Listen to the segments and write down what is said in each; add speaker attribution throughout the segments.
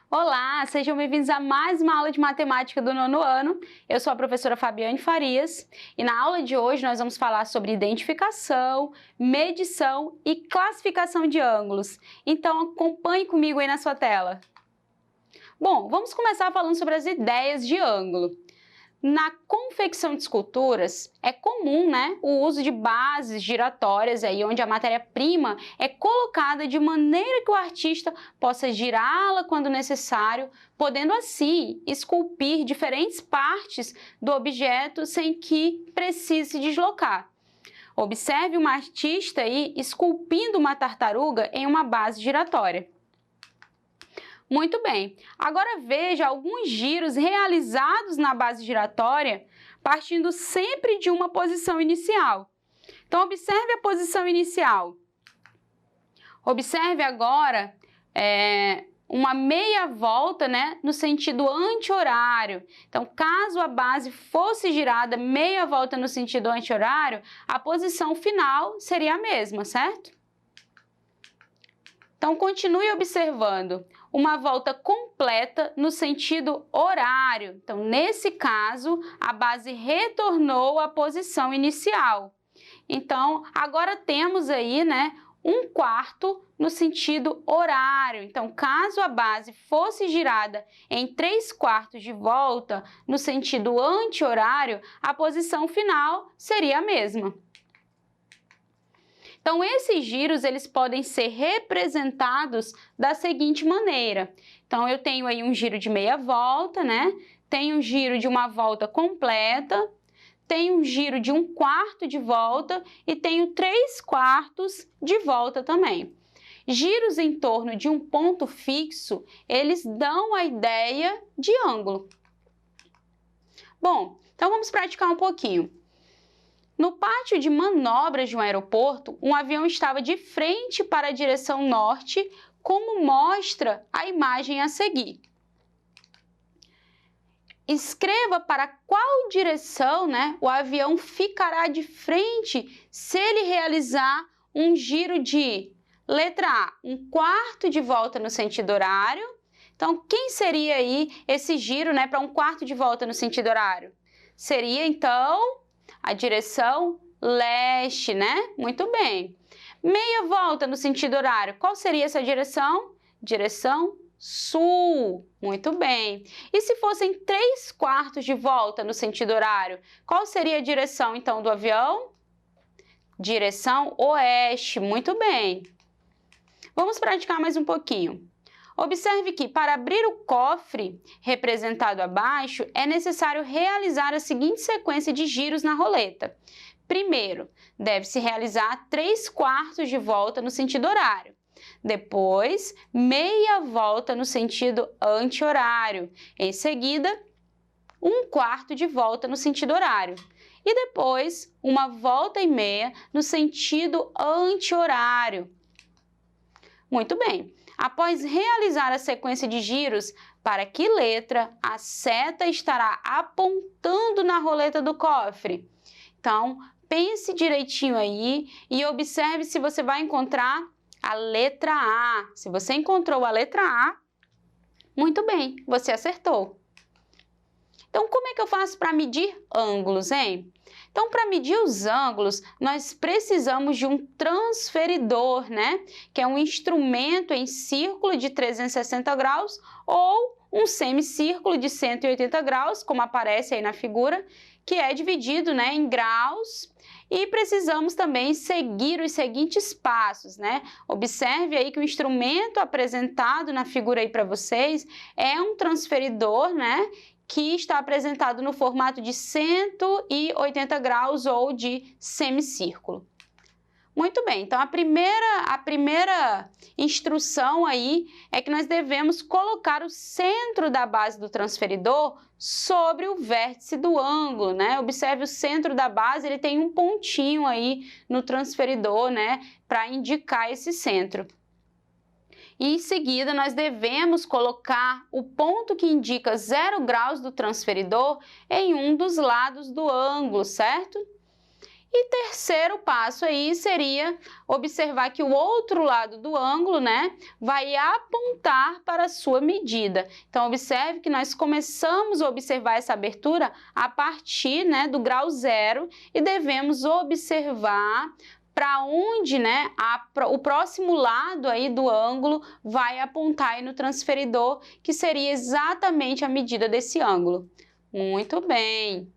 Speaker 1: Olá, sejam bem-vindos a mais uma aula de matemática do nono ano. Eu sou a professora Fabiane Farias e na aula de hoje nós vamos falar sobre identificação, medição e classificação de ângulos. Então acompanhe comigo aí na sua tela. Bom, vamos começar falando sobre as ideias de ângulo. Na confecção de esculturas, é comum, o uso de bases giratórias, aí, onde a matéria-prima é colocada de maneira que o artista possa girá-la quando necessário, podendo assim esculpir diferentes partes do objeto sem que precise se deslocar. Observe um artista aí esculpindo uma tartaruga em uma base giratória. Muito bem, agora veja alguns giros realizados na base giratória, partindo sempre de uma posição inicial. Então, observe a posição inicial. Observe agora uma meia volta, no sentido anti-horário. Então, caso a base fosse girada meia volta no sentido anti-horário, a posição final seria a mesma, certo? Então, continue observando uma volta completa no sentido horário. Então, nesse caso, a base retornou à posição inicial. Então, agora temos aí, um quarto no sentido horário. Então, caso a base fosse girada em 3/4 de volta no sentido anti-horário, a posição final seria a mesma. Então, esses giros, eles podem ser representados da seguinte maneira. Então, eu tenho aí um giro de meia volta, tenho um giro de uma volta completa, tenho um giro de 1/4 de volta e tenho 3/4 de volta também. Giros em torno de um ponto fixo, eles dão a ideia de ângulo. Bom, então vamos praticar um pouquinho. No pátio de manobras de um aeroporto, um avião estava de frente para a direção norte, como mostra a imagem a seguir. Escreva para qual direção o avião ficará de frente se ele realizar um giro de, letra A, 1/4 de volta no sentido horário. Então, quem seria aí esse giro para 1/4 de volta no sentido horário? Seria, então, a direção leste, Muito bem. Meia volta no sentido horário, qual seria essa direção? Direção sul. Muito bem. E se fossem 3/4 de volta no sentido horário, qual seria a direção, então, do avião? Direção oeste. Muito bem. Vamos praticar mais um pouquinho. Observe que, para abrir o cofre representado abaixo, é necessário realizar a seguinte sequência de giros na roleta. Primeiro, deve-se realizar 3/4 de volta no sentido horário. Depois, meia volta no sentido anti-horário. Em seguida, 1/4 de volta no sentido horário. E depois, uma volta e meia no sentido anti-horário. Muito bem. Após realizar a sequência de giros, para que letra a seta estará apontando na roleta do cofre? Então, pense direitinho aí e observe se você vai encontrar a letra A. Se você encontrou a letra A, muito bem, você acertou. Então, como é que eu faço para medir ângulos, hein? Então, para medir os ângulos, nós precisamos de um transferidor, que é um instrumento em círculo de 360 graus ou um semicírculo de 180 graus, como aparece aí na figura, que é dividido, em graus. E precisamos também seguir os seguintes passos, Observe aí que o instrumento apresentado na figura aí para vocês é um transferidor, que está apresentado no formato de 180 graus ou de semicírculo. Muito bem, então a primeira instrução aí é que nós devemos colocar o centro da base do transferidor sobre o vértice do ângulo, Observe o centro da base, ele tem um pontinho aí no transferidor, para indicar esse centro. E em seguida, nós devemos colocar o ponto que indica 0 graus do transferidor em um dos lados do ângulo, certo? E terceiro passo aí seria observar que o outro lado do ângulo, né, vai apontar para a sua medida. Então, observe que nós começamos a observar essa abertura a partir, né, do grau 0 e devemos observar para onde, né, o próximo lado aí do ângulo vai apontar aí no transferidor, que seria exatamente a medida desse ângulo. Muito bem.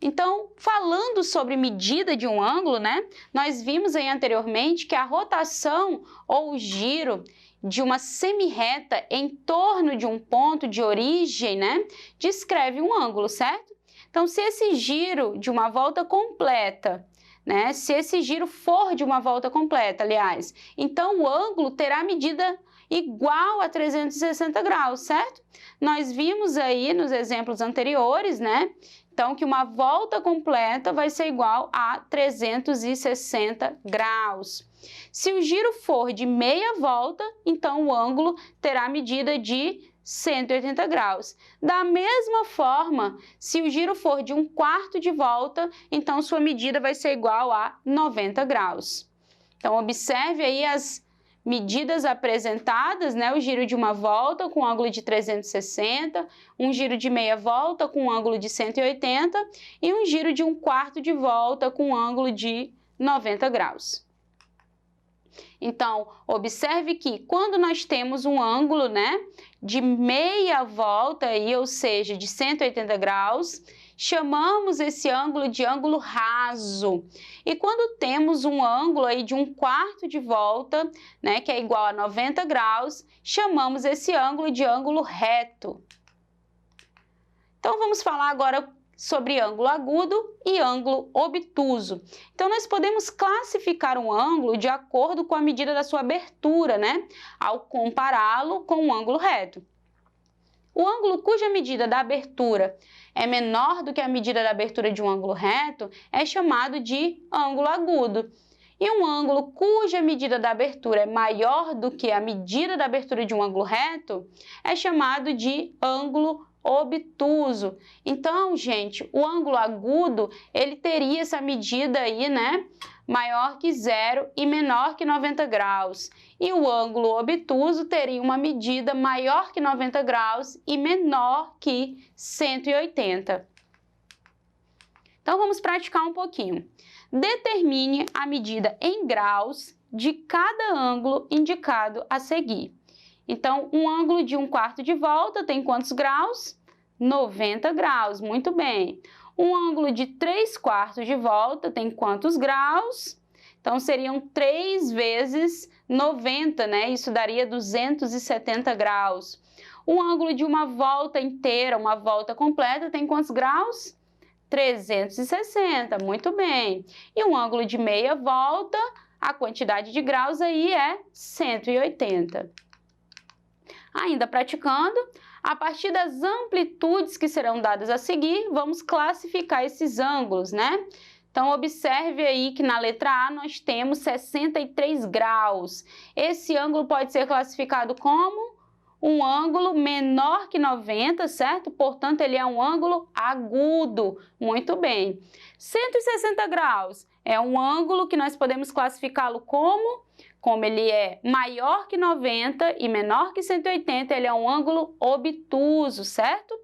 Speaker 1: Então, falando sobre medida de um ângulo, né, nós vimos aí anteriormente que a rotação ou o giro de uma semirreta em torno de um ponto de origem, né, descreve um ângulo, certo? Então, se esse giro de uma volta completa, né, se esse giro for de uma volta completa, aliás, então o ângulo terá medida igual a 360 graus, certo? Nós vimos aí nos exemplos anteriores, né, então, que uma volta completa vai ser igual a 360 graus. Se o giro for de meia volta, então o ângulo terá medida de 180 graus. Da mesma forma, se o giro for de um quarto de volta, então sua medida vai ser igual a 90 graus. Então, observe aí as medidas apresentadas, né? O giro de uma volta com ângulo de 360, um giro de meia volta com ângulo de 180 e um giro de um quarto de volta com ângulo de 90 graus. Então, observe que quando nós temos um ângulo, né, de meia volta, aí, ou seja, de 180 graus, chamamos esse ângulo de ângulo raso. E quando temos um ângulo aí de um quarto de volta, né, que é igual a 90 graus, chamamos esse ângulo de ângulo reto. Então, vamos falar agora sobre ângulo agudo e ângulo obtuso. Então, nós podemos classificar um ângulo de acordo com a medida da sua abertura, né, ao compará-lo com um ângulo reto. O ângulo cuja medida da abertura é menor do que a medida da abertura de um ângulo reto é chamado de ângulo agudo. E um ângulo cuja medida da abertura é maior do que a medida da abertura de um ângulo reto é chamado de ângulo obtuso. Então, gente, o ângulo agudo, ele teria essa medida aí, né, maior que 0 e menor que 90 graus. E o ângulo obtuso teria uma medida maior que 90 graus e menor que 180. Então, vamos praticar um pouquinho. Determine a medida em graus de cada ângulo indicado a seguir. Então, um ângulo de um quarto de volta tem quantos graus? 90 graus, muito bem. Um ângulo de 3/4 de volta tem quantos graus? Então, seriam 3 vezes 90, né? Isso daria 270 graus. Um ângulo de uma volta inteira, uma volta completa, tem quantos graus? 360, muito bem. E um ângulo de meia volta, a quantidade de graus aí é 180. Ainda praticando, a partir das amplitudes que serão dadas a seguir, vamos classificar esses ângulos, né? Então, observe aí que na letra A nós temos 63 graus. Esse ângulo pode ser classificado como um ângulo menor que 90, certo? Portanto, ele é um ângulo agudo. Muito bem. 160 graus é um ângulo que nós podemos classificá-lo como ele é maior que 90 e menor que 180, ele é um ângulo obtuso, certo?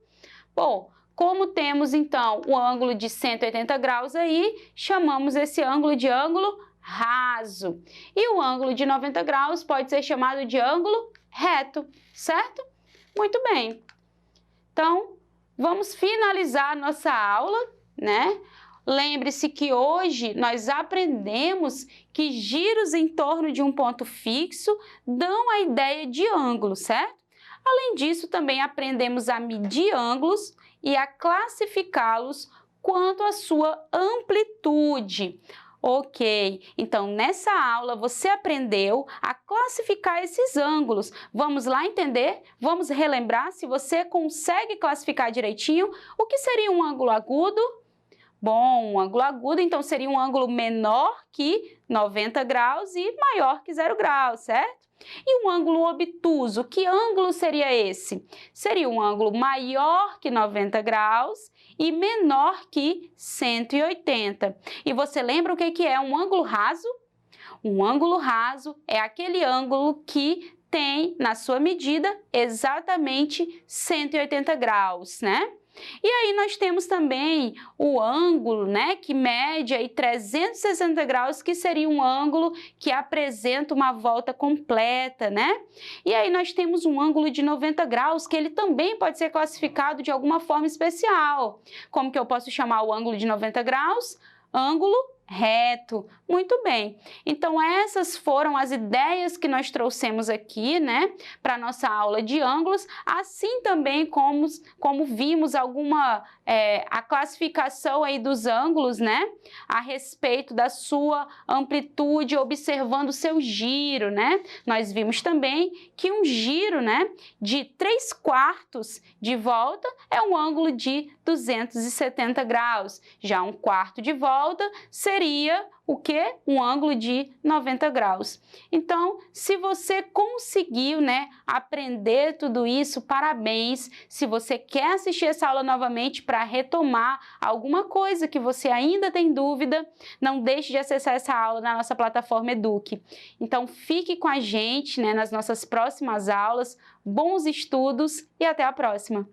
Speaker 1: Bom, como temos então o ângulo de 180 graus aí, chamamos esse ângulo de ângulo raso. E o ângulo de 90 graus pode ser chamado de ângulo reto, certo? Muito bem. Então, vamos finalizar a nossa aula, né? Lembre-se que hoje nós aprendemos que giros em torno de um ponto fixo dão a ideia de ângulo, certo? Além disso, também aprendemos a medir ângulos e a classificá-los quanto à sua amplitude. Ok, então nessa aula você aprendeu a classificar esses ângulos. Vamos lá entender? Vamos relembrar se você consegue classificar direitinho o que seria um ângulo agudo? Bom, um ângulo agudo, então, seria um ângulo menor que 90 graus e maior que 0 graus, certo? E um ângulo obtuso, que ângulo seria esse? Seria um ângulo maior que 90 graus e menor que 180. E você lembra o que é um ângulo raso? Um ângulo raso é aquele ângulo que tem na sua medida exatamente 180 graus, né? E aí nós temos também o ângulo, né, que mede aí 360 graus, que seria um ângulo que apresenta uma volta completa, né? E aí nós temos um ângulo de 90 graus, que ele também pode ser classificado de alguma forma especial. Como que eu posso chamar o ângulo de 90 graus? Ângulo reto. Muito bem. Então, essas foram as ideias que nós trouxemos aqui, né, para a nossa aula de ângulos, assim também como vimos a classificação aí dos ângulos, né, a respeito da sua amplitude, observando o seu giro, né. Nós vimos também que um giro, né, de 3/4 de volta é um ângulo de 270 graus. Já um quarto de volta seria o quê? Um ângulo de 90 graus. Então, se você conseguiu, né, aprender tudo isso, parabéns. Se você quer assistir essa aula novamente para retomar alguma coisa que você ainda tem dúvida, não deixe de acessar essa aula na nossa plataforma Eduque. Então, fique com a gente, né, nas nossas próximas aulas. Bons estudos e até a próxima!